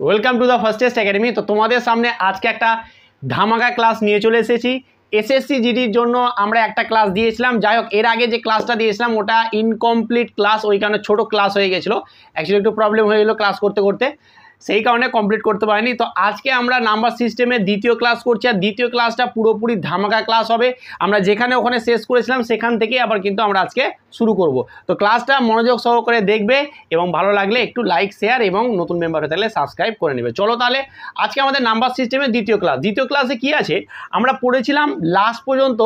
Welcome to the fastest academy. তো তোমাদের সামনে আজকে একটা ধামাকা ক্লাস নিয়ে চলে এসেছি। এসএসসি জিডির জন্য আমরা একটা ক্লাস দিয়েছিলাম, যাই হোক এর আগে যে ক্লাসটা দিয়েছিলাম ওটা ইনকমপ্লিট ক্লাস, ওই কারণে ছোটো ক্লাস হয়ে গেছিলো, অ্যাকচুয়ালি একটু প্রবলেম হয়ে গেলো ক্লাস করতে করতে, সেই কারণে কমপ্লিট করতে পারিনি। তো আজকে আমরা নাম্বার সিস্টেমের দ্বিতীয় ক্লাস করছি, আর দ্বিতীয় ক্লাসটা পুরোপুরি ধামাকা ক্লাস হবে। আমরা যেখানে ওখানে শেষ করেছিলাম সেখান থেকে আবার কিন্তু আমরা আজকে শুরু করব। তো ক্লাসটা মনোযোগ সহকারে দেখবে এবং ভালো লাগলে একটু লাইক শেয়ার এবং নতুন মেম্বার হয়ে থাকলে সাবস্ক্রাইব করে নেবে। চলো তাহলে আজকে আমাদের নাম্বার সিস্টেমের দ্বিতীয় ক্লাস। দ্বিতীয় ক্লাসে কি আছে আমরা পড়েছিলাম লাস্ট পর্যন্ত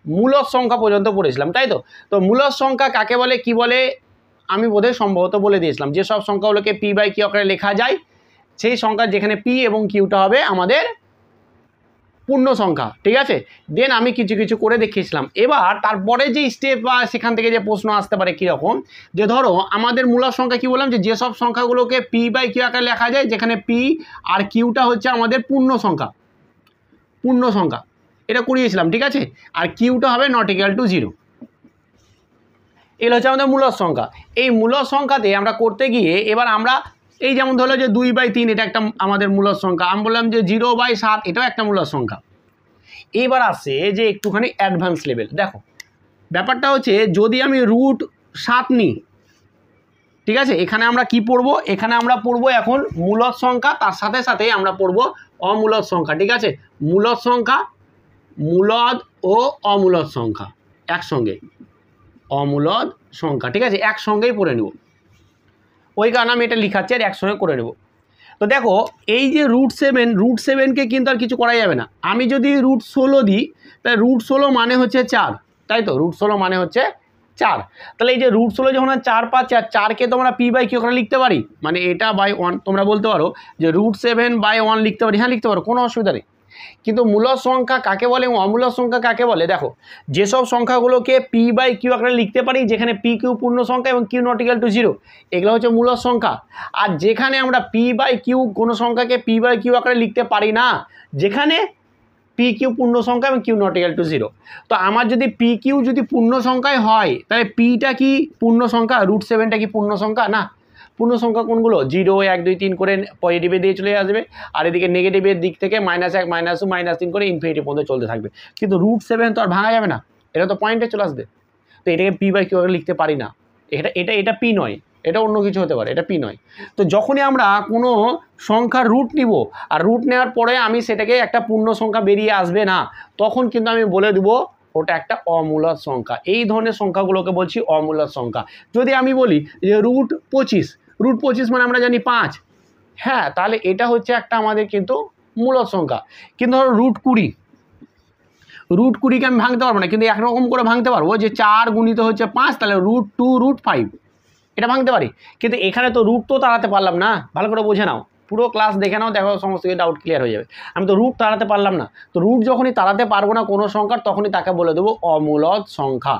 মূলদ সংখ্যা পর্যন্ত পড়েছিলাম, তাই তো। তো মূলদ সংখ্যা কাকে বলে কি বলে আমি বোধহয় সম্ভবত বলে দিয়েছিলাম। যেসব সংখ্যাগুলোকে পি বাই কিউ আকারে লেখা যায় সেই সংখ্যা যেখানে পি এবং কিউটা হবে আমাদের পূর্ণ সংখ্যা, ঠিক আছে। দেন আমি কিছু কিছু করে দেখিয়েছিলাম। এবার তারপরে যে স্টেপ বা সেখান থেকে যে প্রশ্ন আসতে পারে কীরকম, যে ধরো আমাদের মূলদ সংখ্যা কি বললাম, যে যেসব সংখ্যাগুলোকে পি বাই কিউ আকারে লেখা যায় যেখানে পি আর কিউটা হচ্ছে আমাদের পূর্ণ সংখ্যা, পূর্ণ সংখ্যা এটা করিয়েছিলাম, ঠিক আছে। আর কিউটা হবে নট ইকুয়াল টু 0। এগুলো হচ্ছে আমাদের মূলদ সংখ্যা। এই মূলদ সংখ্যাতে আমরা করতে গিয়ে এবার আমরা এই যেমন ধরো যে 2/3 এটা একটা আমাদের মূলদ সংখ্যা, আমি বললাম যে 0/7 এটাও একটা মূলদ সংখ্যা। এবার আসছে যে একটুখানি অ্যাডভান্স লেভেল। দেখো ব্যাপারটা হচ্ছে যদি আমি √7 নিই, ঠিক আছে, এখানে আমরা কি পড়বো, এখানে আমরা পড়বো এখন মূলদ সংখ্যা, তার সাথে সাথে আমরা পড়বো অমূলদ সংখ্যা, ঠিক আছে। মূলদ সংখ্যা, মূলদ ও অমূলদ সংখ্যা একসঙ্গে, অমূলদ সংখ্যা, ঠিক আছে, একসঙ্গেই পড়ে নেব। ওই কারণে আমি এটা লিখাচ্ছি আর একসঙ্গে করে নেব। তো দেখো এই যে √7কে কিন্তু আর কিছু করা যাবে না। আমি যদি √16 দিই তাহলে √16 মানে হচ্ছে 4, তাই তো। √16 মানে হচ্ছে 4। তাহলে এই যে √16 যখন 4 পাচ্ছি, আর 4কে তোমরা পি বাই কিউ করে লিখতে পারি, মানে এটা বাই 1 তোমরা বলতে পারো যে √7/1 লিখতে পারি, হ্যাঁ লিখতে পারো, কোনো অসুবিধা নেই। কিন্তু মূলদ সংখ্যা কাকে বলে এবং অমূলদ সংখ্যা কাকে বলে, দেখো যেসব সংখ্যাগুলোকে পি বাই কিউ আকারে লিখতে পারি যেখানে পি কিউ পূর্ণ সংখ্যা এবং কিউ নট ইকুয়াল টু 0, এগুলো হচ্ছে মূলদ সংখ্যা। আর যেখানে আমরা পি বাই কিউ কোনো সংখ্যাকে পি বাই কিউ আকারে লিখতে পারি না যেখানে পি কিউ পূর্ণ সংখ্যা এবং কিউ নট ইকুয়াল টু 0। তো আমার যদি পি কিউ যদি পূর্ণ সংখ্যায় হয় তাহলে পিটা কি পূর্ণ সংখ্যা, √7টা কি পূর্ণ সংখ্যা না। পূর্ণ সংখ্যা কোনগুলো, 0 1 2 3 করে পজিটিভে দিয়ে চলে আসবে, আর এদিকে নেগেটিভের দিক থেকে -1 -2 -3 করে ইনফিনিটি পর্যন্ত চলতে থাকবে। কিন্তু √7 তো আর ভাঙা যাবে না, এটা তো পয়েন্টে চলে আসবে। তো এটাকে পি বাই কিউ লিখতে পারি না, এটা পি নয়, এটা অন্য কিছু হতে পারে, এটা পি নয়। তো যখনই আমরা কোনো সংখ্যার রুট নিব আর রুট নেওয়ার পরে আমি সেটাকে একটা পূর্ণ সংখ্যা বেরিয়ে আসবে না, তখন কিন্তু আমি বলে দেবো ওটা একটা অমূলদ সংখ্যা। এই ধরনের সংখ্যাগুলোকে বলছি অমূলদ সংখ্যা। যদি আমি বলি যে √25 মানে আমরা জানি 5, হ্যাঁ তাহলে এটা হচ্ছে একটা আমাদের কিন্তু মূলদ সংখ্যা। কিন্তু ধরো √20কে আমি ভাঙতে পারবো না, কিন্তু একরকম করে ভাঙতে পারবো যে 4 গুণিত হচ্ছে 5, তাহলে √2 √5 এটা ভাঙতে পারি। কিন্তু এখানে তো রুট তো তাড়াতে পারলাম না, ভালো করে বুঝে নাও, পুরো ক্লাস দেখে নাও, দেখো সমস্ত কিছু ডাউট ক্লিয়ার হয়ে যাবে। আমি তো রুট তাড়াতে পারলাম না, তো রুট যখনই তাড়াতে পারবো না কোনো সংখ্যার তখনই তাকে বলে দেবো অমূলদ সংখ্যা।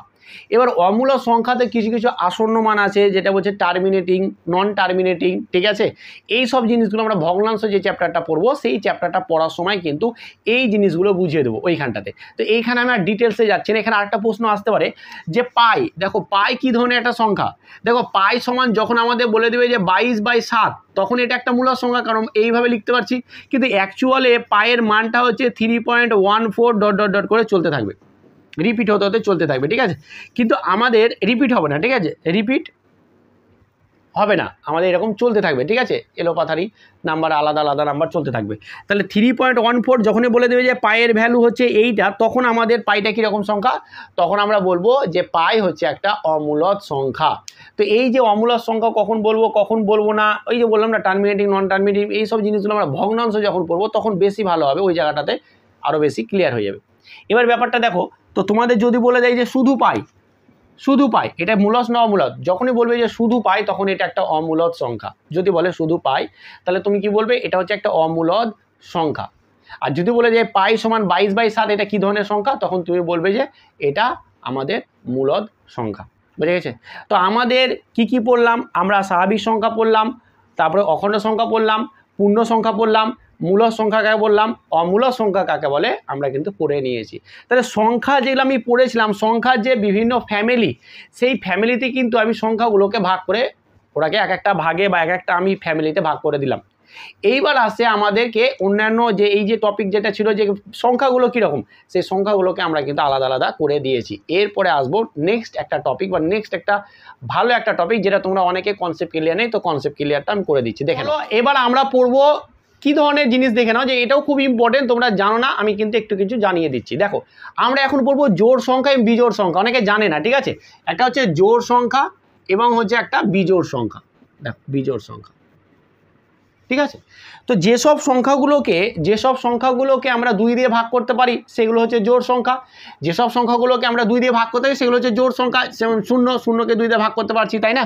এবার অমূলদ সংখ্যাতে কিছু কিছু আসন্ন মান আছে, যেটা বলছে টার্মিনেটিং, নন টার্মিনেটিং, ঠিক আছে। এই সব জিনিসগুলো আমরা ভগ্নাংশ যে চ্যাপ্টারটা পড়বো সেই চ্যাপ্টারটা পড়ার সময় কিন্তু এই জিনিসগুলো বুঝিয়ে দেবো ওইখানটাতে। তো এইখানে আমি আর ডিটেলসে যাচ্ছি না। এখানে আরেকটা প্রশ্ন আসতে পারে যে পাই, দেখো পাই কী ধরনের একটা সংখ্যা। দেখো পাই সমান যখন আমাদের বলে দেবে যে 22/7 তখন এটা একটা মূলদ সংখ্যা, কারণ এইভাবে লিখতে পারছি। কিন্তু অ্যাকচুয়ালে পায়ের মানটা হচ্ছে 3.14 ... করে চলতে থাকবে, রিপিট হতে হতে চলতে থাকবে, ঠিক আছে। কিন্তু আমাদের রিপিট হবে না, ঠিক আছে, রিপিট হবে না, আমাদের এরকম চলতে থাকবে, ঠিক আছে, এলোপাথারি নাম্বার, আলাদা আলাদা নাম্বার চলতে থাকবে। তাহলে 3.14 যখনই বলে দেবে যে পায়ের ভ্যালু হচ্ছে এইটা, তখন আমাদের পাইটা কীরকম সংখ্যা, তখন আমরা বলবো যে পাই হচ্ছে একটা অমূলদ সংখ্যা। তো এই যে অমূলদ সংখ্যা কখন বলবো কখন বলবো না, ওই যে বললাম না টার্মিনেটিং নন টার্মিনেটিং এই সব জিনিসগুলো আমরা ভগ্নাংশ যখন পড়বো তখন বেশি ভালো হবে, ওই জায়গাটাতে আরও বেশি ক্লিয়ার হয়ে যাবে। এবার ব্যাপারটা দেখো, তো তোমাদের যদি বলে দেয় যে শুধু পাই এটা মূলদ না অমূলদ, যখনই বলবে যে শুধু পাই তখন এটা একটা অমূলদ সংখ্যা। যদি বলে শুধু পাই তাহলে তুমি কি বলবে, এটা হচ্ছে একটা অমূলদ সংখ্যা। আর যদি বলে যে পাই সমান 22/7 এটা কী ধরনের সংখ্যা, তখন তুমি বলবে যে এটা আমাদের মূলদ সংখ্যা। বুঝে গেছে? তো আমাদের কি পড়লাম, আমরা স্বাভাবিক সংখ্যা পড়লাম, তারপরে অখণ্ড সংখ্যা পড়লাম, পূর্ণ সংখ্যা পড়লাম, মূলদ সংখ্যা কাকে বললাম, অমূলদ সংখ্যা কাকে বলে আমরা কিন্তু পড়ে নিয়েছি। তাহলে সংখ্যা যেগুলো আমি পড়েছিলাম, সংখ্যার যে বিভিন্ন ফ্যামিলি, সেই ফ্যামিলিতে কিন্তু আমি সংখ্যাগুলোকে ভাগ করে ওটাকে এক একটা ভাগে বা এক একটা আমি ফ্যামিলিতে ভাগ করে দিলাম। এইবার আসে আমাদেরকে অন্যান্য যে এই যে টপিক যেটা ছিল যে সংখ্যাগুলো কীরকম, সেই সংখ্যাগুলোকে আমরা কিন্তু আলাদা আলাদা করে দিয়েছি। এরপরে আসবো নেক্সট একটা টপিক বা নেক্সট একটা ভালো একটা টপিক যেটা তোমরা অনেকে কনসেপ্ট ক্লিয়ার নেই, তো কনসেপ্ট ক্লিয়ারটা আমি করে দিচ্ছি। দেখে নাও এবার আমরা পড়বো কী ধরনের জিনিস, দেখে নাও যে এটাও খুব ইম্পর্টেন্ট, তোমরা জানো না, আমি কিন্তু একটু কিছু জানিয়ে দিচ্ছি। দেখো আমরা এখন পড়বো জোড় সংখ্যা এবং বিজোড় সংখ্যা, অনেকে জানে না, ঠিক আছে। একটা হচ্ছে জোড় সংখ্যা এবং হচ্ছে একটা বিজোড় সংখ্যা। দেখো বিজোড় সংখ্যা, ঠিক আছে। তো যেসব সংখ্যাগুলোকে আমরা 2 দিয়ে ভাগ করতে পারি সেগুলো হচ্ছে জোড় সংখ্যা, যেসব সংখ্যাগুলোকে আমরা 2 দিয়ে ভাগ করতে পারি সেগুলো হচ্ছে জোড় সংখ্যা। যেমন 0কে 2 দিয়ে ভাগ করতে পারছি, তাই না,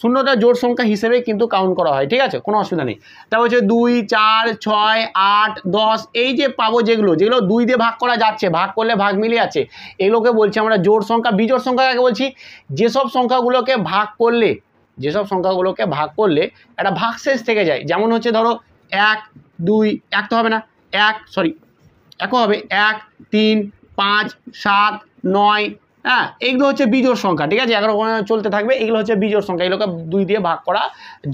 0টা জোড় সংখ্যা হিসেবে কিন্তু কাউন্ট করা হয়, ঠিক আছে, কোনো অসুবিধা নেই। তারপর হচ্ছে 2, 4, 6, 8, 10 এই যে পাবো যেগুলো 2 দিয়ে ভাগ করা যাচ্ছে, ভাগ করলে ভাগ মিলিয়ে আছে, এগুলোকে বলছি আমরা জোড় সংখ্যা। বিজোড় সংখ্যা কাকে বলছি, যেসব সংখ্যাগুলোকে ভাগ করলে একটা ভাগশেষ থেকে যায়, যেমন হচ্ছে ধরো 1, 2, 1 তো হবে না, 1 হবে 1, 3, 5, 7, 9, হ্যাঁ, এইগুলো হচ্ছে বিজোড় সংখ্যা, ঠিক আছে, 11 চলতে থাকবে, এগুলো হচ্ছে বিজোড় সংখ্যা। এগুলোকে 2 দিয়ে ভাগ করা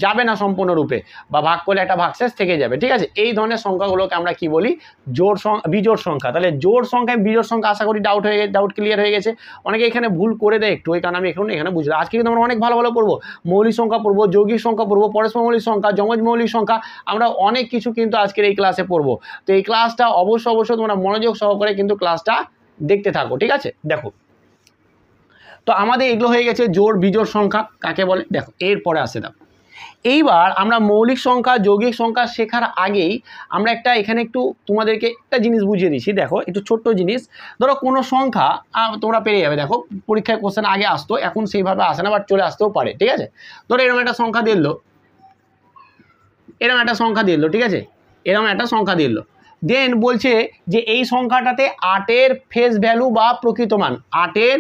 যাবে না সম্পূর্ণরূপে, বা ভাগ করলে একটা ভাগশেষ থেকে যাবে, ঠিক আছে। এই ধরনের সংখ্যাগুলোকে আমরা কি বলি, বিজোড় সংখ্যা। তাহলে জোড় সংখ্যা বিজোড় সংখ্যা, আশা করি ডাউট ক্লিয়ার হয়ে গেছে। অনেকে এখানে ভুল করে দেয় একটু, ওই কারণে আমি এখানে বুঝলাম। আজকে কিন্তু আমরা অনেক ভালো পড়বো, মৌলিক সংখ্যা পড়বো, যৌগিক সংখ্যা পড়বো, পরস্পর মৌলিক সংখ্যা, যমজ মৌলিক সংখ্যা, আমরা অনেক কিছু কিন্তু আজকের এই ক্লাসে পড়বো। তো এই ক্লাসটা অবশ্যই তোমরা মনোযোগ সহকারে কিন্তু ক্লাসটা দেখতে থাকো, ঠিক আছে। দেখো তো আমাদের এগুলো হয়ে গেছে জোড় বিজোড় সংখ্যা কাকে বলে। দেখো এরপরে আসে দাও, এইবার আমরা মৌলিক সংখ্যা যৌগিক সংখ্যা শেখার আগেই আমরা এখানে একটু তোমাদেরকে একটা জিনিস বুঝিয়ে দিচ্ছি। দেখো একটু ছোট্ট জিনিস, ধরো কোনো সংখ্যা তোমরা পেরে যাবে, দেখো পরীক্ষায় কোশ্চেন আগে আসতো, এখন সেইভাবে আসে না, বাট চলে আসতেও পারে, ঠিক আছে। ধরো এরকম একটা সংখ্যা দিল, ঠিক আছে, এরকম একটা সংখ্যা দিল, দেন বলছে যে এই সংখ্যাটাতে 8-এর ফেস ভ্যালু বা প্রকৃত মান, 8-এর,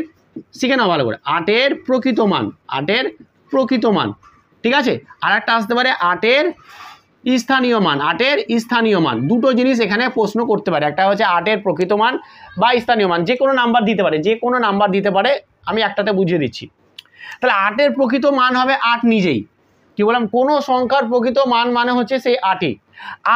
শিখে নাও ভালো করে, 8-এর প্রকৃত মান, ঠিক আছে। আর একটা আসতে পারে 8-এর স্থানীয় মান, দুটো জিনিস এখানে প্রশ্ন করতে পারে। একটা হচ্ছে 8-এর প্রকৃত মান বা স্থানীয় মান, যে কোনো নাম্বার দিতে পারে, আমি একটাতে বুঝিয়ে দিচ্ছি। তাহলে 8-এর প্রকৃত মান হবে 8 নিজেই, কি বললাম, কোনো সংখ্যার প্রকৃত মান মানে হচ্ছে সেই 8ই,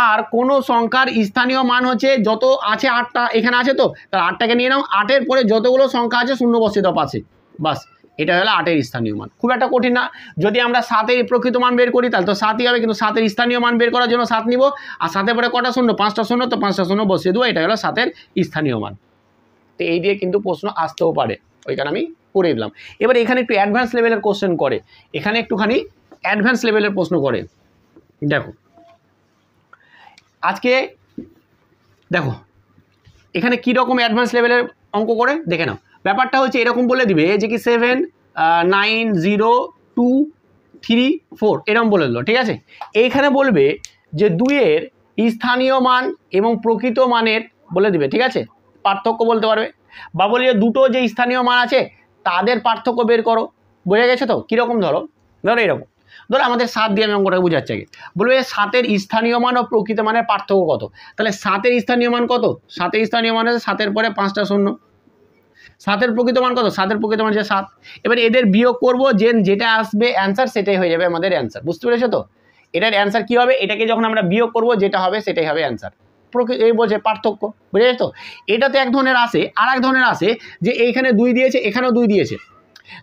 আর কোনো সংখ্যার স্থানীয় মান হচ্ছে যত আছে 8টা, এখানে আছে তো, তাহলে 8টাকে নিয়ে নাও, 8-এর পরে যতগুলো সংখ্যা আছে শূন্য বসিয়ে দাও পাশে, বাস, এটা হলো 8-এর স্থানীয় মান। খুব একটা কঠিন না। যদি আমরা 7-এর প্রকৃত মান বের করি তাহলে তো 7ই হবে, কিন্তু 7-এর স্থানীয় মান বের করার জন্য 7 নিব, আর 7-এর পরে কটা শূন্য, 5টা শূন্য, তো 5টা শূন্য বসিয়ে দেবো, এটা হলো 7-এর স্থানীয় মান। তো এই দিয়ে কিন্তু প্রশ্ন আসতেও পারে, ওই কারণে আমি করে দিলাম। এবার এখানে একটু অ্যাডভান্স লেভেলের কোশ্চেন করে, এখানে একটুখানি অ্যাডভান্স লেভেলের প্রশ্ন করে। দেখো আজকে দেখো এখানে কীরকম অ্যাডভান্স লেভেলের অঙ্ক করে দেখে নাও। ব্যাপারটা হচ্ছে এরকম বলে দিবে যে কি 7, 9, 0, 2, 3, 4 এরকম বলে দিল, ঠিক আছে। এইখানে বলবে যে 2-এর স্থানীয় মান এবং প্রকৃত মানের বলে দিবে, ঠিক আছে, পার্থক্য বলতে পারবে, বা বলি যে দুটো যে স্থানীয় মান আছে তাদের পার্থক্য বের করো, বোঝা গেছে তো। কীরকম, ধরো এরকম, ধরো আমাদের 7 দিয়ে আমি অঙ্কটাকে বোঝাচ্ছি আগে, বলবে 7-এর স্থানীয় মান ও প্রকৃত মানের পার্থক্য কত। তাহলে 7-এর স্থানীয় মান কত, 7-এর স্থানীয় মান আছে 7-এর পরে 5টা শূন্য, 7-এর প্রকৃত মান কত, 7-এর প্রকৃত মান হচ্ছে 7। এবার এদের বিয়োগ করবো, যেটা আসবে অ্যান্সার সেটাই হয়ে যাবে আমাদের অ্যান্সার, বুঝতে পেরেছো তো। এটার অ্যান্সার কী হবে, এটাকে যখন আমরা বিয়োগ করবো যেটা হবে সেটাই হবে অ্যান্সার। এই বলছে পার্থক্য, বুঝে তো। এটাতে এক ধরনের আসে, আর এক ধরনের আসে যে এইখানে 2 দিয়েছে, এখানেও 2 দিয়েছে,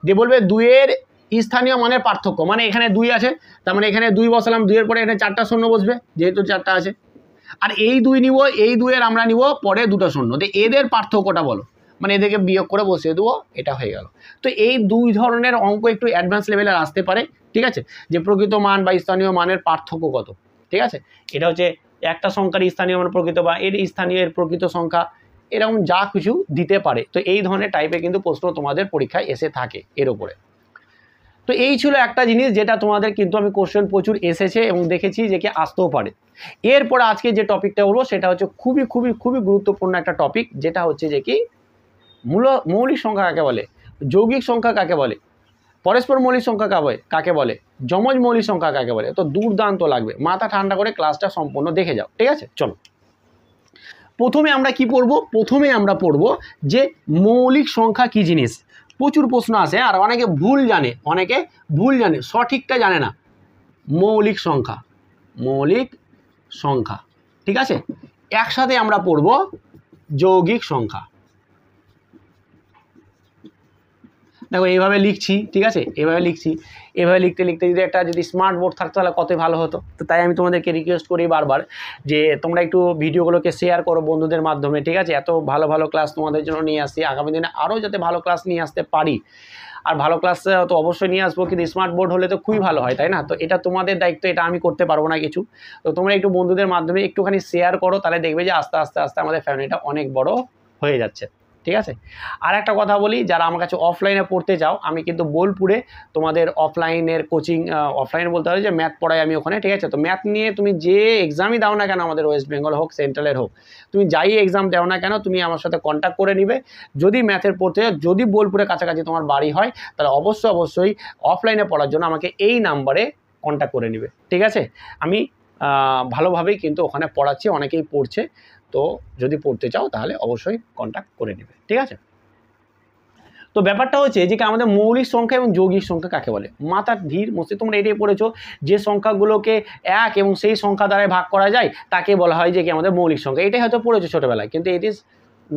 দিয়ে বলবে 2-এর স্থানীয় মানের পার্থক্য, মানে এখানে 2 আছে, তার মানে এখানে 2 বসালাম, 2-এর পরে এখানে 4টা শূন্য বসবে, যেহেতু 4টা আছে, আর এই 2 নিব, এই 2-এর আমরা নিব পরে 2টা শূন্য, তো এদের পার্থক্যটা বলো, মানে এদেরকে বিয়োগ করে বসিয়ে দেবো, এটা হয়ে গেল। তো এই 2 ধরনের অঙ্ক একটু অ্যাডভান্স লেভেলের আসতে পারে, ঠিক আছে, যে প্রকৃত মান বা স্থানীয় মানের পার্থক্য কত, ঠিক আছে। এটা হচ্ছে একটা সংখ্যার স্থানীয় মান প্রকৃত, বা এর স্থানীয় এর প্রকৃত সংখ্যা, এরকম যা কিছু দিতে পারে। তো এই ধরনের টাইপের কিন্তু প্রশ্ন তোমাদের পরীক্ষায় এসে থাকে এর উপরে। তো এই ছিল একটা জিনিস যেটা তোমাদের কিন্তু আমি কোশ্চেন প্রচুর এসেছে এবং দেখেছি যে কি আসতেও পারে। এরপরে আজকে যে টপিকটা বলবো সেটা হচ্ছে খুবই গুরুত্বপূর্ণ একটা টপিক, যেটা হচ্ছে যে কি মৌলিক সংখ্যা কাকে বলে, যৌগিক সংখ্যা কাকে বলে, পরস্পর মৌলিক সংখ্যা কাকে বলে, যমজ মৌলিক সংখ্যা কাকে বলে। তো দুর্দান্ত লাগবে, মাথা ঠান্ডা করে ক্লাসটা সম্পূর্ণ দেখে যাও, ঠিক আছে। চলো প্রথমে আমরা কি পড়বো, প্রথমে আমরা পড়বো যে মৌলিক সংখ্যা কি জিনিস। প্রচুর প্রশ্ন আসে আর অনেকে ভুল জানে, সঠিকটা জানে না। মৌলিক সংখ্যা। ঠিক আছে, একসাথে আমরা পড়ব যৌগিক সংখ্যা। দেখো এইভাবে লিখছি, ঠিক আছে, এভাবে লিখছি। এভাবে লিখতে লিখতে যদি স্মার্ট বোর্ড থাকতো তাহলে কতই ভালো হতো। তো তাই আমি তোমাদেরকে রিকোয়েস্ট করি বারবার যে তোমরা একটু ভিডিওগুলোকে শেয়ার করো বন্ধুদের মাধ্যমে। ঠিক আছে, এত ভালো ভালো ক্লাস তোমাদের জন্য নিয়ে আসছি, আগামী দিনে আরও যাতে ভালো ক্লাস নিয়ে আসতে পারি। আর ভালো ক্লাস তো অবশ্যই নিয়ে আসবো, কিন্তু স্মার্ট বোর্ড হলে তো খুবই ভালো হয়, তাই না? তো এটা তোমাদের দায়িত্ব, এটা আমি করতে পারবো না কিছু। তো তোমরা একটু বন্ধুদের মাধ্যমে একটুখানি শেয়ার করো, তাহলে দেখবে যে আস্তে আস্তে আস্তে আমাদের ফ্যামিলিটা অনেক বড় হয়ে যাচ্ছে। ঠিক আছে, আর একটা কথা বলি, যারা আমার কাছে অফলাইনে পড়তে চাও, আমি কিন্তু বোলপুরে তোমাদের অফলাইনের কোচিং, অফলাইন বলতে হবে যে ম্যাথ পড়াই আমি ওখানে। ঠিক আছে, তো ম্যাথ নিয়ে তুমি যে এক্সামই দাও না কেন, আমাদের ওয়েস্ট বেঙ্গল হোক সেন্ট্রালের হোক, তুমি যাই এক্সাম দাও না কেন, তুমি আমার সাথে কন্ট্যাক্ট করে নিবে। যদি ম্যাথের পড়তে যদি বোলপুরের কাছাকাছি তোমার বাড়ি হয়, তাহলে অবশ্যই অফলাইনে পড়ার জন্য আমাকে এই নাম্বারে কন্ট্যাক্ট করে নিবে। ঠিক আছে, আমি ভালোভাবেই কিন্তু ওখানে পড়াচ্ছি, অনেকেই পড়ছে। তো যদি পড়তে চাও তাহলে অবশ্যই কন্ট্যাক্ট করে নেবে। ঠিক আছে, তো ব্যাপারটা হচ্ছে যে আমাদের মৌলিক সংখ্যা এবং যৌগিক সংখ্যা কাকে বলে। মাথার ধীর মস্তি তোমরা এটাই পড়েছো যে সংখ্যাগুলোকে এক এবং সেই সংখ্যা দ্বারা ভাগ করা যায় তাকে বলা হয় যে কি আমাদের মৌলিক সংখ্যা। এটাই হয়তো পড়েছো ছোটোবেলায়, কিন্তু ইট ইজ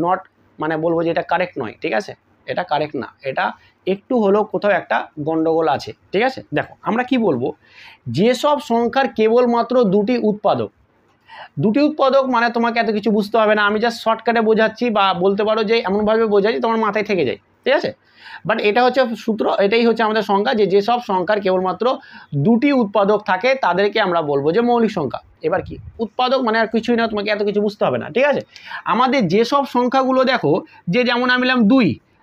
নট, মানে বলবো যে এটা কারেক্ট নয়। ঠিক আছে, এটা কারেক্ট না, এটা একটু হলেও কোথাও একটা গন্ডগোল আছে। ঠিক আছে, দেখো আমরা কি বলবো, যেসব সংখ্যার কেবলমাত্র দুটি উৎপাদক মানে তোমাকে এত কিছু বুঝতে হবে না, আমি জাস্ট শর্টকাটে বোঝাচ্ছি, বা বলতে পারো যে এমনভাবে বোঝাচ্ছি তোমার মাথায় থেকে যায়। ঠিক আছে, বাট এটা হচ্ছে সূত্র, এটাই হচ্ছে আমাদের সংখ্যা, যে যেসব সংখ্যার কেবলমাত্র দুটি উৎপাদক থাকে তাদেরকে আমরা বলবো যে মৌলিক সংখ্যা। এবার কি উৎপাদক মানে আর কিছুই না, তোমাকে এত কিছু বুঝতে হবে না। ঠিক আছে, আমাদের যেসব সংখ্যাগুলো দেখো, যে যেমন আমি বললাম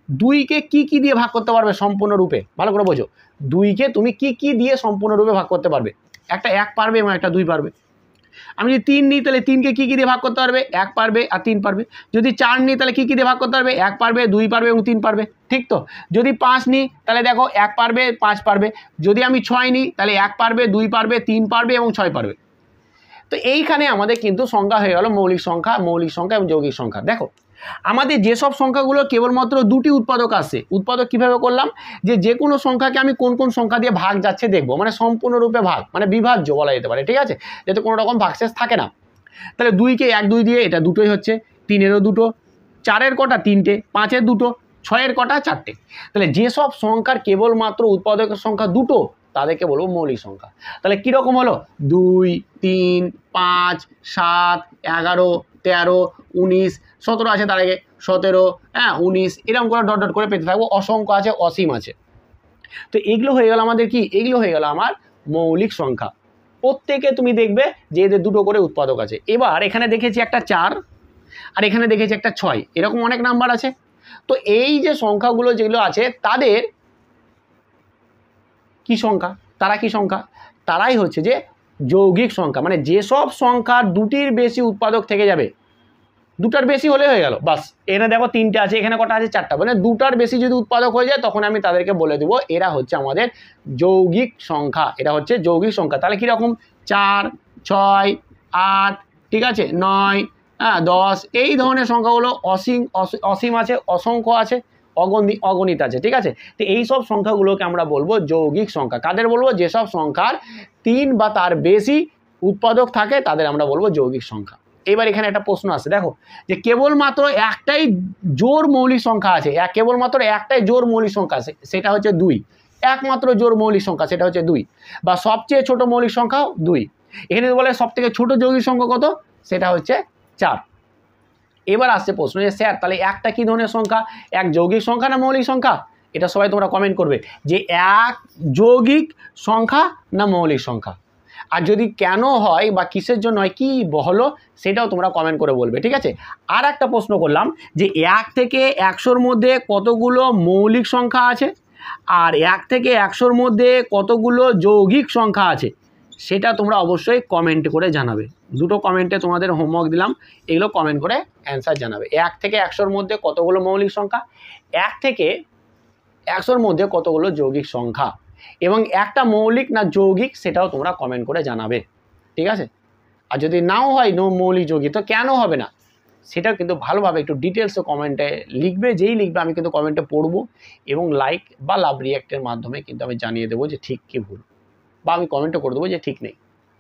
দুইকে কি দিয়ে ভাগ করতে পারবে সম্পূর্ণরূপে, ভালো করে বোঝো, দুইকে তুমি কি দিয়ে সম্পূর্ণরূপে ভাগ করতে পারবে। একটা 1 পারবে এবং একটা 2 পারবে। আমি যদি 3 নিই তাহলে 3কে কী দিয়ে ভাগ করতে পারবে, 1 পারবে আর 3 পারবে। যদি 4 নিই তাহলে কী দিয়ে ভাগ করতে পারবে, 1 পারবে, 2 পারবে এবং 3 পারবে। ঠিক তো, যদি 5 নিই তাহলে দেখো 1 পারবে, 5 পারবে। যদি আমি 6 নিই তাহলে 1 পারবে, 2 পারবে, 3 পারবে এবং 6 পারবে। তো এইখানে আমাদের কিন্তু সংখ্যা হয়ে গেল মৌলিক সংখ্যা এবং যৌগিক সংখ্যা। দেখো আমাদের যেসব সংখ্যাগুলো কেবলমাত্র দুটি উৎপাদক আছে, উৎপাদক কিভাবে করলাম, যে কোনো সংখ্যাকে আমি কোন সংখ্যা দিয়ে ভাগ যাচ্ছে দেখবো, মানে সম্পূর্ণরূপে ভাগ, মানে বিভাজ্য বলা যেতে পারে। ঠিক আছে, যাতে কোনো রকম ভাগশেষ থাকে না। তাহলে 2কে 1 2 দিয়ে এটা দুটোই হচ্ছে, 3-এরও দুটো, 4-এর কটা 3টে, 5-এর দুটো, 6-এর কটা 4টে। তাহলে যেসব সংখ্যার কেবলমাত্র উৎপাদকের সংখ্যা দুটো তাদেরকে বলবো মৌলিক সংখ্যা। তাহলে কীরকম হলো, 2 3 5 7 11 13 19 17 আছে, তার আগে 17 19 এরকম করে ডট করে পেতে থাকবো। অসংখ্য আছে, অসীম আছে। তো এগুলো হয়ে গেল আমাদের কি, এগুলো হয়ে গেল আমার মৌলিক সংখ্যা। প্রত্যেকে তুমি দেখবে যে এদের দুটো করে উৎপাদক আছে। এবার এখানে দেখেছি একটা 4 আর এখানে দেখেছি একটা 6, এরকম অনেক নাম্বার আছে। তো এই যে সংখ্যাগুলো যেগুলো আছে তাদের কি সংখ্যা, তারা কি সংখ্যা, তারাই হচ্ছে যে যৌগিক সংখ্যা। মানে যেসব সংখ্যার দুটির বেশি উৎপাদক থেকে যাবে, দুটার বেশি হলে হয়ে গেল বাস। এখানে দেখো 3টে আছে, এখানে কটা আছে 4টা, মানে দুটার বেশি যদি উৎপাদক হয়ে যায় তখন আমি তাদেরকে বলে দেবো এরা হচ্ছে আমাদের যৌগিক সংখ্যা, এটা হচ্ছে যৌগিক সংখ্যা। তাহলে কীরকম, 4 6 8, ঠিক আছে, 9 10, এই ধরনের সংখ্যাগুলো অসীম আছে, অসংখ্য আছে, অগণিত আছে। ঠিক আছে, তো এই সব সংখ্যাগুলোকে আমরা বলবো যৌগিক সংখ্যা। কাদের বলবো, যেসব সংখ্যার 3 বা তার বেশি উৎপাদক থাকে তাদের আমরা বলবো যৌগিক সংখ্যা। এবার এখানে একটা প্রশ্ন আছে, দেখো যে কেবলমাত্র একটাই জোড় মৌলিক সংখ্যা আছে, কেবলমাত্র একটাই জোড় মৌলিক সংখ্যা আছে, সেটা হচ্ছে 2। একমাত্র জোড় মৌলিক সংখ্যা সেটা হচ্ছে 2, বা সবচেয়ে ছোট মৌলিক সংখ্যাও 2। এখানে বলে সব থেকে ছোট যৌগিক সংখ্যা কত, সেটা হচ্ছে 4। এবার আসছে প্রশ্ন যে স্যার তাহলে একটা কি ধরনের সংখ্যা, এক যৌগিক সংখ্যা না মৌলিক সংখ্যা? এটা সবাই তোমরা কমেন্ট করবে যে এক যৌগিক সংখ্যা না মৌলিক সংখ্যা, আর যদি কেন হয় বা কিসের জন্য হয় কি হলো সেটাও তোমরা কমেন্ট করে বলবে। ঠিক আছে, আর একটা প্রশ্ন করলাম যে 1 থেকে 100-র মধ্যে কতগুলো মৌলিক সংখ্যা আছে, আর 1 থেকে 100-র মধ্যে কতগুলো যৌগিক সংখ্যা আছে, সেটা তোমরা অবশ্যই কমেন্ট করে জানাবে। দুটো কমেন্টে তোমাদের হোমওয়ার্ক দিলাম, এগুলো কমেন্ট করে অ্যান্সার জানাবে। 1 থেকে 100-র মধ্যে কতগুলো মৌলিক সংখ্যা, 1 থেকে 100-র মধ্যে কতগুলো যৌগিক সংখ্যা, এবং একটা মৌলিক না যৌগিক সেটাও তোমরা কমেন্ট করে জানাবে। ঠিক আছে, আর যদি নাও হয় মৌলিক যৌগিক তো কেন হবে না সেটাও কিন্তু ভালোভাবে একটু ডিটেলসে কমেন্টে লিখবে। যেই লিখবে আমি কিন্তু কমেন্টে পড়বো, এবং লাইক বা লাভ রিয়াক্টের মাধ্যমে কিন্তু আমি জানিয়ে দেবো যে ঠিক কি ভুল, বা আমি কমেন্টও করে দেবো যে ঠিক নেই।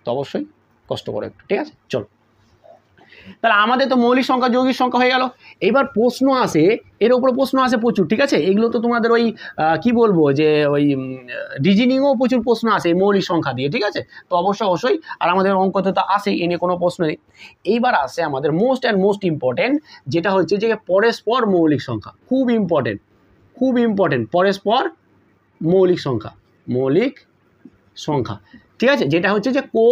তো অবশ্যই কষ্ট করে একটু, ঠিক আছে। চলো, তাহলে আমাদের তো মৌলিক সংখ্যা যৌগিক সংখ্যা হয়ে গেল। এবার প্রশ্ন আসে, এর উপরে প্রশ্ন আসে প্রচুর, ঠিক আছে। এগুলো তো তোমাদের ওই কি বলবো যে ওই রিজনিংও প্রচুর প্রশ্ন আসে এই মৌলিক সংখ্যা দিয়ে, ঠিক আছে। তো অবশ্যই আর আমাদের অঙ্কতে তো আসেই, এ নিয়ে কোনো প্রশ্ন নেই। এইবার আসে আমাদের মোস্ট ইম্পর্টেন্ট, যেটা হচ্ছে যে পরস্পর মৌলিক সংখ্যা। খুব ইম্পর্টেন্ট পরস্পর মৌলিক সংখ্যা, ঠিক আছে। যেটা হচ্ছে যে কো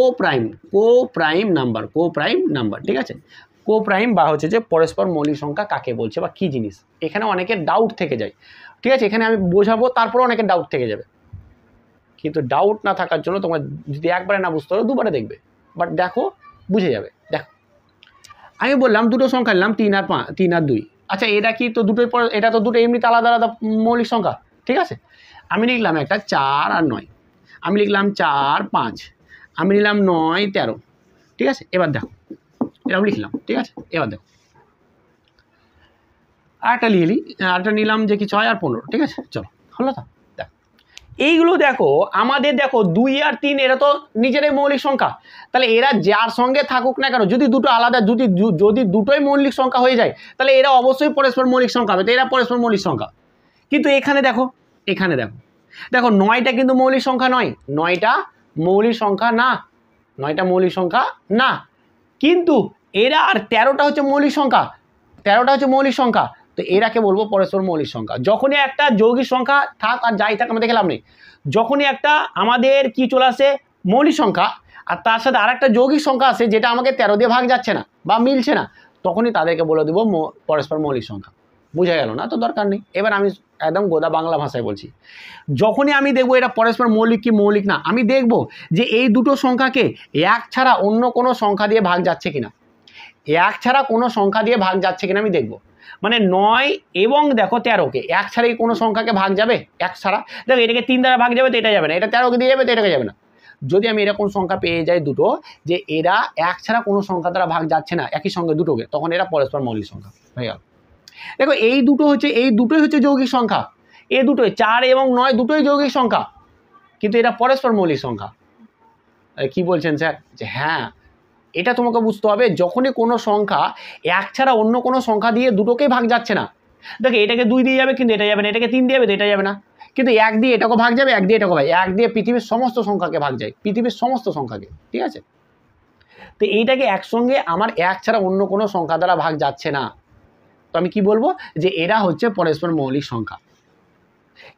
প্রাইম নাম্বার, ঠিক আছে। কো প্রাইম বা হচ্ছে যে পরস্পর মৌলিক সংখ্যা কাকে বলছে বা কি জিনিস, এখানে অনেকের ডাউট থেকে যায়, ঠিক আছে। এখানে আমি বোঝাবো, তারপরে অনেকের ডাউট থেকে যাবে, কিন্তু ডাউট না থাকার জন্য তোমার যদি একবারে না বুঝতে পারো দুবারে দেখবে, বাট দেখো বুঝে যাবে। দেখো, আমি বললাম দুটো সংখ্যা নিলাম 3 আর 5, 3 আর 2। আচ্ছা, এটা কি তো দুটোই, এটা তো দুটো এমনিতে আলাদা মৌলিক সংখ্যা, ঠিক আছে। আমি লিখলাম একটা 4 আর 9, আমি লিখলাম 4 5, আমি নিলাম 9 13, ঠিক আছে। এবার দেখো, এরকম লিখলাম, ঠিক আছে। এবার দেখো আরেকটা লিখলি, আরেকটা নিলাম যে কি 6 আর 15, ঠিক আছে। চলো, হলো তো। দেখো এইগুলো দেখো, আমাদের দেখো 2 আর 3 এরা তো নিজেরাই মৌলিক সংখ্যা। তাহলে এরা যার সঙ্গে থাকুক না কেন, যদি দুটো আলাদা, যদি দুটোই মৌলিক সংখ্যা হয়ে যায়, তাহলে এরা অবশ্যই পরস্পর মৌলিক সংখ্যা হবে। তো এরা পরস্পর মৌলিক সংখ্যা। কিন্তু এখানে দেখো 9টা কিন্তু মৌলিক সংখ্যা নয়, 9টা মৌলিক সংখ্যা না, 9টা মৌলিক সংখ্যা না। কিন্তু এরা আর 13টা হচ্ছে মৌলিক সংখ্যা, তো এরাকে বলবো পরস্পর মৌলিক সংখ্যা। যখনই একটা যৌগিক সংখ্যা থাক আর যাই থাক আমরা দেখলাম নেই, যখনই একটা আমাদের কি চলে আসে মৌলিক সংখ্যা, আর তার সাথে আর একটা যৌগিক সংখ্যা আছে যেটা আমাকে 13 দিয়ে ভাগ যাচ্ছে না বা মিলছে না, তখনই তাদেরকে বলে দেবো পরস্পর মৌলিক সংখ্যা। বুঝা গেল না? তো দরকার নেই। এবার আমি একদম গোদা বাংলা ভাষায় বলছি, যখনই আমি দেখবো এটা পরস্পর মৌলিক কি মৌলিক না, আমি দেখব যে এই দুটো সংখ্যাকে এক ছাড়া অন্য কোনো সংখ্যা দিয়ে ভাগ যাচ্ছে কিনা, আমি দেখব। মানে 9 এবং দেখো 13কে এক ছাড়াই কোনো সংখ্যাকে ভাগ যাবে, এক ছাড়া। দেখো এটাকে 3 দ্বারা ভাগ যাবে তো এটা যাবে না, এটা 13কে দিয়ে যাবে তো এটাকে যাবে না। যদি আমি এরকম সংখ্যা পেয়ে যাই দুটো, যে এরা এক ছাড়া কোনো সংখ্যা দ্বারা ভাগ যাচ্ছে না একই সঙ্গে দুটোকে, তখন এরা পরস্পর মৌলিক সংখ্যা হয়ে গেল। দেখো এই দুটোই হচ্ছে যৌগিক সংখ্যা, এই দুটোই 4 এবং 9 দুটোই যৌগিক সংখ্যা, কিন্তু এরা পরস্পর মৌলিক সংখ্যা। কি বলছেন স্যার? যে হ্যাঁ, এটা তোমাকে বুঝতে হবে। যখনই কোনো সংখ্যা এক ছাড়া অন্য কোনো সংখ্যা দিয়ে দুটোকেই ভাগ যাচ্ছে না, দেখো এটাকে 2 দিয়ে যাবে কিন্তু এটা যাবে না, এটাকে 3 দিয়ে যাবে তো এটা যাবে না, কিন্তু 1 দিয়ে এটাকে ভাগ যাবে, 1 দিয়ে এটাকে ভাগ, 1 দিয়ে পৃথিবীর সমস্ত সংখ্যাকে ভাগ যায়, পৃথিবীর সমস্ত সংখ্যাকে, ঠিক আছে। তো এইটাকে একসঙ্গে আমার এক ছাড়া অন্য কোনো সংখ্যা দ্বারা ভাগ যাচ্ছে না, তো আমি কি বলবো যে এরা হচ্ছে পরস্পর মৌলিক সংখ্যা।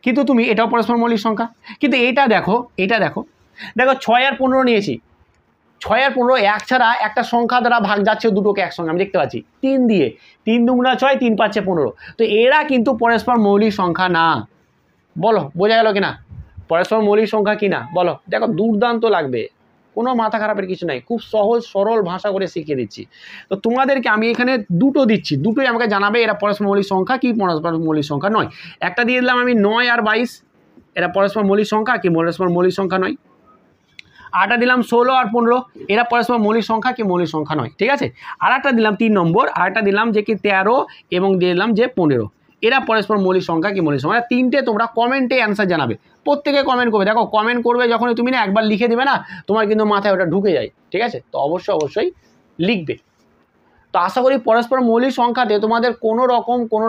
কিন্তু তুমি এটাও পরস্পর মৌলিক সংখ্যা, কিন্তু এটা দেখো 6 আর 15 নিয়েছি, 6 আর 15 এক ছাড়া একটা সংখ্যা দ্বারা ভাগ যাচ্ছে দুটোকে একসঙ্গে, আমি দেখতে পাচ্ছি 3 দিয়ে, 3 দুগুণা 6, 3 পাঁচে 15, তো এরা কিন্তু পরস্পর মৌলিক সংখ্যা না। বলো বোঝা গেল কিনা? পরস্পর মৌলিক সংখ্যা কিনা বলো। দেখো দুর্দান্ত লাগবে, কোনো মাথা খারাপের কিছু নাই, খুব সহজ সরল ভাষা করে শিখিয়ে দিচ্ছি। তো তোমাদেরকে আমি এখানে দুটো দিচ্ছি, দুটোই আমাকে জানাবে এরা পরস্পর মৌলিক সংখ্যা কি পরস্পর মৌলিক সংখ্যা নয়। একটা দিয়ে দিলাম আমি 9 আর 22, এরা পরস্পর মৌলিক সংখ্যা কি পরস্পর মৌলিক সংখ্যা নয়। আরটা দিলাম 16 আর 15, এরা পরস্পর মৌলিক সংখ্যা কি মৌলিক সংখ্যা নয়, ঠিক আছে। আর একটা দিলাম 3 নম্বর, আরেকটা দিলাম যে কি 13 এবং দিয়ে দিলাম যে 15, এরা পরস্পর মৌলিক সংখ্যা কি মৌলিক সংখ্যা। তিনটে তোমরা কমেন্টে অ্যান্সার জানাবে, প্রত্যেকে কমেন্ট করবে। দেখো কমেন্ট করবে যখনই তুমি না একবার লিখে দেবে না, তোমার কিন্তু মাথায় ওটা ঢুকে যায়, ঠিক আছে। তো অবশ্যই লিখবে। তো আশা করি পরস্পর মৌলিক সংখ্যাতে তোমাদের কোনো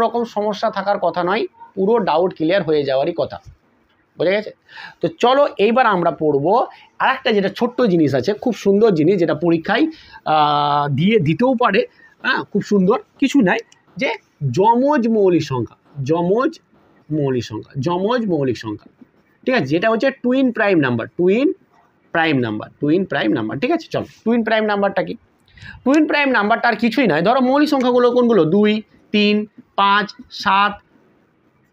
রকম সমস্যা থাকার কথা নয়, পুরো ডাউট ক্লিয়ার হয়ে যাওয়ারই কথা, বোঝা গেছে। তো চলো এইবার আমরা পড়বো আর একটা যেটা ছোট্ট জিনিস আছে, খুব সুন্দর জিনিস, যেটা পরীক্ষায় দিতেও পারে, হ্যাঁ, খুব সুন্দর কিছু নাই, যে যমজ মৌলিক সংখ্যা, ঠিক আছে। যেটা হচ্ছে টুইন প্রাইম নাম্বার, ঠিক আছে। চলো টুইন প্রাইম নাম্বারটা কি? টুইন প্রাইম নাম্বারটা আর কিছুই নয়, ধরো মৌলিক সংখ্যাগুলো কোনগুলো, 2 3 5 7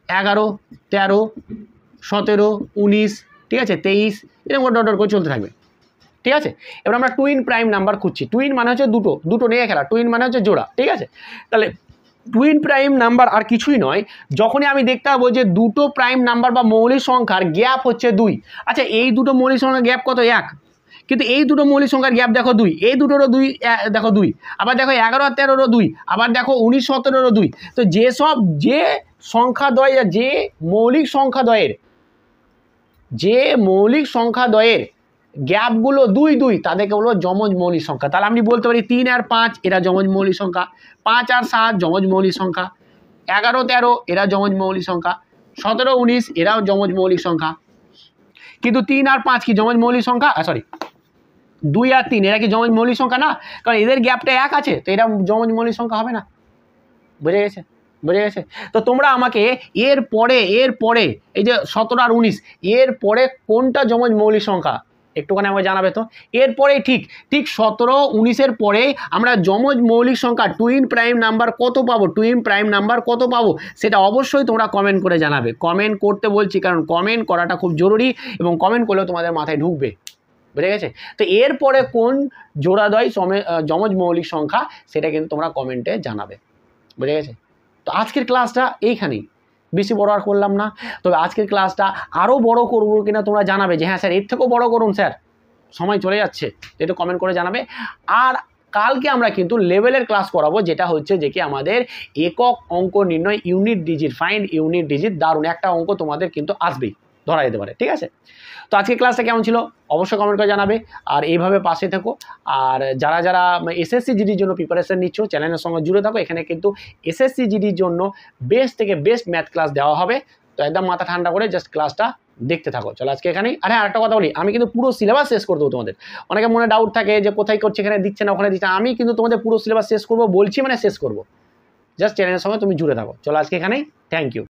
11 13 17 19, ঠিক আছে, 23, এরকম ডট করে চলতে থাকবে, ঠিক আছে। এবার আমরা টুইন প্রাইম নাম্বার খুঁজছি। টুইন মানে হচ্ছে দুটো নিয়ে খেলা, টুইন মানে হচ্ছে জোড়া, ঠিক আছে। তাহলে টুইন প্রাইম নাম্বার আর কিছুই নয়, যখনই আমি দেখতে পাবো যে দুটো প্রাইম নাম্বার বা মৌলিক সংখ্যার গ্যাপ হচ্ছে 2। আচ্ছা, এই দুটো মৌলিক সংখ্যার গ্যাপ কত? 1, কিন্তু এই দুটো মৌলিক সংখ্যার গ্যাপ দেখো 2, এই দুটোরও 2, দেখো 2, আবার দেখো 11 আর 13রও 2, আবার দেখো 19 17রও 2। তো যে সংখ্যাদ্বয়, যে মৌলিক সংখ্যাদ্বয়ের গ্যাপগুলো 2 2 তাদেরকে বলবো যমজ মৌলিক সংখ্যা। তাহলে আমি বলতে পারি 3 আর 5 এরা যমজ মৌলিক সংখ্যা, 5 আর 7 যমজ মৌলিক সংখ্যা, 11 13 এরা যমজ মৌলিক সংখ্যা, 17 19 এরাও যমজ মৌলিক সংখ্যা। কিন্তু 3 আর 5 কি যমজ মৌলিক সংখ্যা? সরি, 2 আর 3 এরা কি যমজ মৌলিক সংখ্যা না? কারণ এদের গ্যাপটা 1 আছে, তো এরা যমজ মৌলিক সংখ্যা হবে না। বুঝে গেছে? বুঝে গেছে? তো তোমরা আমাকে এর পরে এই যে 17 আর 19 এর পরে কোনটা যমজ মৌলিক সংখ্যা একটুখানি আমাকে জানাবে তো। এরপরে ঠিক 17 19-এর পরে আমরা যমজ মৌলিক সংখ্যা টুইন প্রাইম নাম্বার কত পাবো, কত পাবো সেটা অবশ্যই তোমরা কমেন্ট করে জানাবে। কমেন্ট করতে বলছি কারণ কমেন্ট করাটা খুব জরুরি এবং কমেন্ট করলেও তোমাদের মাথায় ঢুকবে। বুঝে গেছে? তো এরপরে কোন জোড়াদ্বয় যমজ মৌলিক সংখ্যা সেটা কিন্তু তোমরা কমেন্টে জানাবে। বুঝে গেছে? তো আজকের ক্লাসটা এইখানেই, বেশি বড় আর করলাম না। তবে আজকের ক্লাসটা আরও বড় করবো কিনা তোমরা জানাবে যে হ্যাঁ স্যার এর থেকেও বড় করুন স্যার, সময় চলে যাচ্ছে, একটু কমেন্ট করে জানাবে। আর কালকে আমরা কিন্তু লেভেলের ক্লাস করাবো, যেটা হচ্ছে যে কি আমাদের একক অঙ্ক নির্ণয়, unit digit, find unit digit. দারুণ একটা অঙ্ক তোমাদের কিন্তু আসবেই, ধরা যেতে পারে। ঠিক আছে? তো আজকে ক্লাসটা কেমন ছিল অবশ্যই কমেন্ট করে জানাবে। আর এইভাবে পাশে থেকো। আর যারা যারা এসএসসি জিডির জন্য প্রিপারেশন নিচ্ছ চ্যানেলের সঙ্গে জুড়ে থাকো। এখানে কিন্তু এসএসসি জিডির জন্য বেস্ট থেকে বেস্ট ম্যাথ ক্লাস দেওয়া হবে। তো একদম মাথা ঠান্ডা করে জাস্ট ক্লাসটা দেখতে থাকো। চলো আজকে এখানেই। আর হ্যাঁ, আরেকটা কথা বলি, আমি কিন্তু পুরো সিলেবাস শেষ করে দেবো তোমাদের। অনেকে মনে ডাউট থাকে যে কোথায় করছে, এখানে দিচ্ছে না ওখানে দিচ্ছে না। আমি কিন্তু তোমাদের পুরো সিলেবাস শেষ করবো বলছি, মানে শেষ করবো। জাস্ট চ্যানেলের সঙ্গে তুমি জুড়ে থাকো। চলো আজকে এখানেই। Thank you.